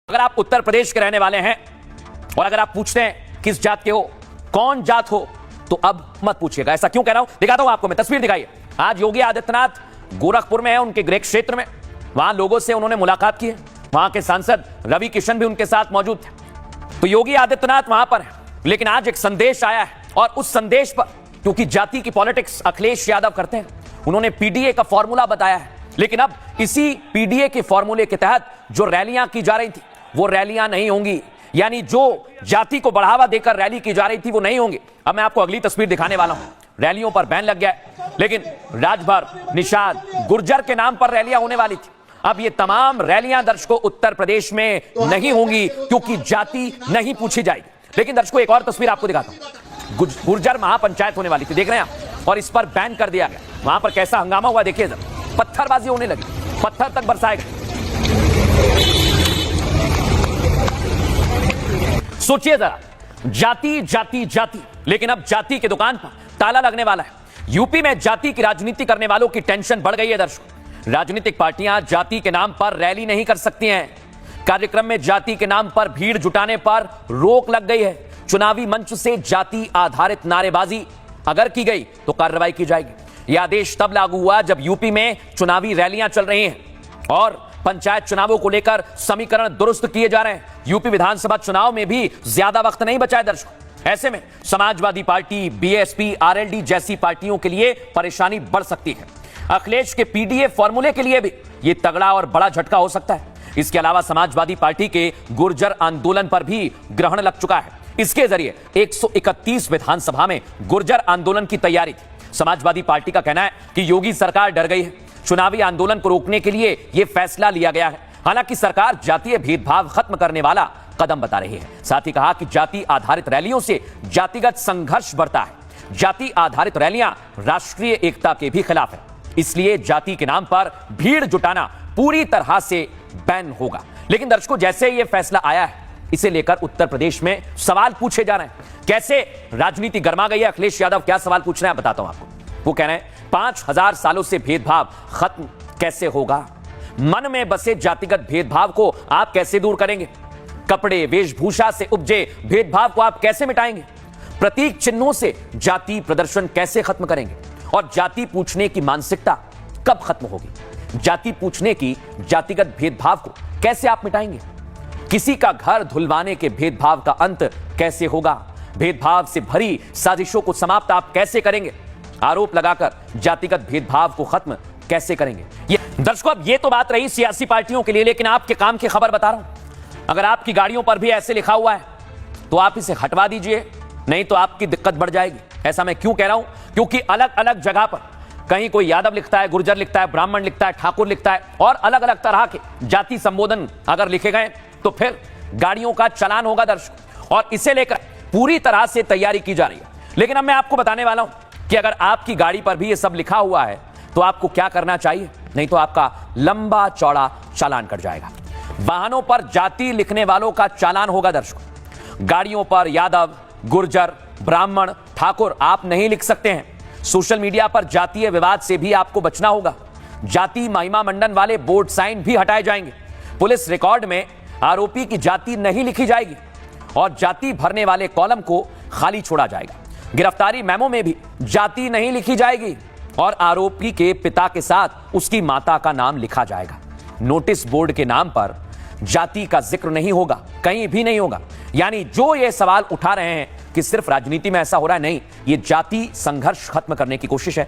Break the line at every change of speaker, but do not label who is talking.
अगर आप उत्तर प्रदेश के रहने वाले हैं और अगर आप पूछते हैं किस जात के हो, कौन जात हो, तो अब मत पूछिएगा। ऐसा क्यों कह रहा हूं, दिखाता हूं आपको मैं, तस्वीर दिखाइए। आज योगी आदित्यनाथ गोरखपुर में है, उनके गृह क्षेत्र में, वहां लोगों से उन्होंने मुलाकात की है। वहां के सांसद रवि किशन भी उनके साथ मौजूद थे। तो योगी आदित्यनाथ वहां पर है, लेकिन आज एक संदेश आया है और उस संदेश पर, क्योंकि जाति की पॉलिटिक्स अखिलेश यादव करते हैं, उन्होंने पीडीए का फॉर्मूला बताया है। लेकिन अब इसी पीडीए के फॉर्मूले के तहत जो रैलियां की जा रही थी वो रैलियां नहीं होंगी, यानी जो जाति को बढ़ावा देकर रैली की जा रही थी वो नहीं होंगी। अब मैं आपको अगली तस्वीर दिखाने वाला हूं। रैलियों पर बैन लग गया है, लेकिन राजभर, निषाद, गुर्जर के नाम पर रैलियां होने वाली थी। अब ये तमाम रैलियां दर्शकों उत्तर प्रदेश में नहीं होंगी, क्योंकि जाति नहीं पूछी जाएगी। लेकिन दर्शकों एक और तस्वीर आपको दिखाता हूं। गुर्जर महापंचायत होने वाली थी, देख रहे हैं आप, और इस पर बैन कर दिया गया। वहां पर कैसा हंगामा हुआ देखिए जरा, पत्थरबाजी होने लगी, पत्थर तक बरसाए गए। सोचिए जरा, जाति जाति जाति, लेकिन अब जाति की दुकान पर ताला लगने वाला है। यूपी में जाति की राजनीति करने वालों की टेंशन बढ़ गई है दर्शकों। राजनीतिक पार्टियां जाति के नाम पर रैली नहीं कर सकती हैं। कार्यक्रम में जाति के नाम पर भीड़ जुटाने पर रोक लग गई है। चुनावी मंच से जाति आधारित नारेबाजी अगर की गई तो कार्रवाई की जाएगी। यह आदेश तब लागू हुआ जब यूपी में चुनावी रैलियां चल रही हैं और पंचायत चुनावों को लेकर समीकरण दुरुस्त किए जा रहे हैं। यूपी विधानसभा चुनाव में भी ज्यादा वक्त नहीं बचा है दर्शकों। ऐसे में समाजवादी पार्टी, बीएसपी, आरएलडी जैसी पार्टियों के लिए परेशानी बढ़ सकती है। अखिलेश के पीडीए फॉर्मूले के लिए भी यह तगड़ा और बड़ा झटका हो सकता है। इसके अलावा समाजवादी पार्टी के गुर्जर आंदोलन पर भी ग्रहण लग चुका है। इसके जरिए 131 विधानसभा में गुर्जर आंदोलन की तैयारी थी। समाजवादी पार्टी का कहना है कि योगी सरकार डर गई है। चुनावी आंदोलन को रोकने के लिए यह फैसला लिया गया है। हालांकि सरकार जातीय भेदभाव खत्म करने वाला कदम बता रही है। साथ ही कहा कि जाति आधारित रैलियों से जातिगत संघर्ष बढ़ता है। जाति आधारित रैलियां राष्ट्रीय एकता के भी खिलाफ है, इसलिए जाति के नाम पर भीड़ जुटाना पूरी तरह से बैन होगा। लेकिन दर्शकों, जैसे यह फैसला आया है, इसे लेकर उत्तर प्रदेश में सवाल पूछे जा रहे हैं। कैसे राजनीति गर्मा गई है, अखिलेश यादव क्या सवाल पूछ रहे हैं बताता हूं आपको। वो कह रहे हैं 5000 सालों से भेदभाव खत्म कैसे होगा? मन में बसे जातिगत भेदभाव को आप कैसे दूर करेंगे? कपड़े, वेशभूषा से उपजे भेदभाव को आप कैसे मिटाएंगे? प्रतीक चिन्हों से जाति प्रदर्शन कैसे खत्म करेंगे? और जाति पूछने की मानसिकता कब खत्म होगी? जाति पूछने की जातिगत भेदभाव को कैसे आप मिटाएंगे? किसी का घर धुलवाने के भेदभाव का अंत कैसे होगा? भेदभाव से भरी साजिशों को समाप्त आप कैसे करेंगे? आरोप लगाकर जातिगत भेदभाव को खत्म कैसे करेंगे? ये दर्शकों, अब ये तो बात रही सियासी पार्टियों के लिए, लेकिन आपके काम की खबर बता रहा हूं। अगर आपकी गाड़ियों पर भी ऐसे लिखा हुआ है तो आप इसे हटवा दीजिए, नहीं तो आपकी दिक्कत बढ़ जाएगी। ऐसा मैं क्यों कह रहा हूं? क्योंकि अलग अलग जगह पर कहीं कोई यादव लिखता है, गुर्जर लिखता है, ब्राह्मण लिखता है, ठाकुर लिखता है, और अलग अलग तरह के जाति संबोधन अगर लिखे गए तो फिर गाड़ियों का चालान होगा दर्शकों। और इसे लेकर पूरी तरह से तैयारी की जा रही है। लेकिन अब मैं आपको बताने वाला हूं कि अगर आपकी गाड़ी पर भी ये सब लिखा हुआ है तो आपको क्या करना चाहिए, नहीं तो आपका लंबा चौड़ा चालान कट जाएगा। वाहनों पर जाति लिखने वालों का चालान होगा दर्शकों। गाड़ियों पर यादव, गुर्जर, ब्राह्मण, ठाकुर आप नहीं लिख सकते हैं। सोशल मीडिया पर जातीय विवाद से भी आपको बचना होगा। जाति महिमा मंडन वाले बोर्ड साइन भी हटाए जाएंगे। पुलिस रिकॉर्ड में आरोपी की जाति नहीं लिखी जाएगी और जाति भरने वाले कॉलम को खाली छोड़ा जाएगा। गिरफ्तारी मेमो में भी जाति नहीं लिखी जाएगी और आरोपी के पिता के साथ उसकी माता का नाम लिखा जाएगा। नोटिस बोर्ड के नाम पर जाति का जिक्र नहीं होगा, कहीं भी नहीं होगा। यानी जो ये सवाल उठा रहे हैं कि सिर्फ राजनीति में ऐसा हो रहा है, नहीं, ये जाति संघर्ष खत्म करने की कोशिश है।